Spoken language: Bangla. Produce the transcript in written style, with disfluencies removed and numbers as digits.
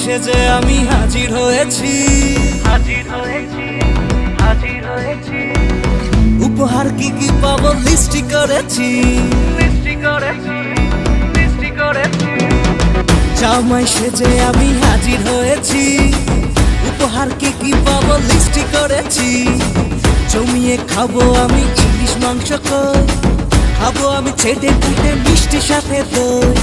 সেজে আমি হাজির হয়েছি, উপহার কি কি পাবো লিস্টি করেছি, জামাই সেজে আমি হাজির হয়েছি, উপহার কি কি পাবো লিস্টি করেছি। জমিয়ে খাবো আমি ইলিশ মাংস কই, খাবো আমি ছেটে পুটে মিষ্টি সাথে দই।